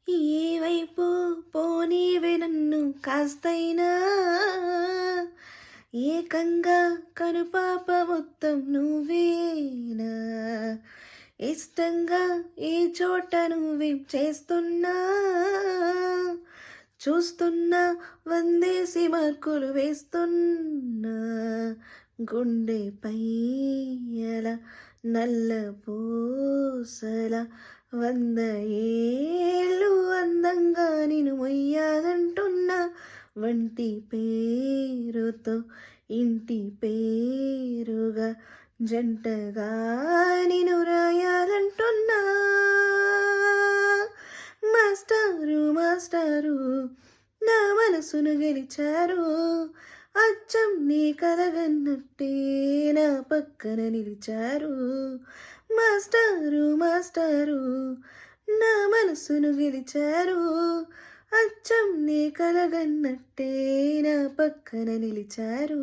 ఏ వైపు పోనీవే నన్ను కాస్తైనా, ఏకంగా కనుపాప మొత్తం నువ్వేనా. ఇష్టంగా ఏ చోట నువ్వేం చేస్తున్నా, చూస్తున్నా వందేసి మార్కులు వేస్తున్నా. గుండెపై అలా నల్ల పూసల 100 ఏళ్ళు అందంగా నిన్ను మొయ్యాలంటున్నా. వంటి పేరుతో ఇంటి పేరుగా జంటగా నిన్ను రాయాలంటున్నా. మాస్టారు మాస్టారు నా మనసును గెలిచారు, అచ్చం నీ కలగన్నట్టే నా పక్కన నిలిచారు. మాస్టారు మాస్టారు నా మనసును గెలిచారు, అచ్చం నీ కలగన్నట్టే నా పక్కన నిలిచారు.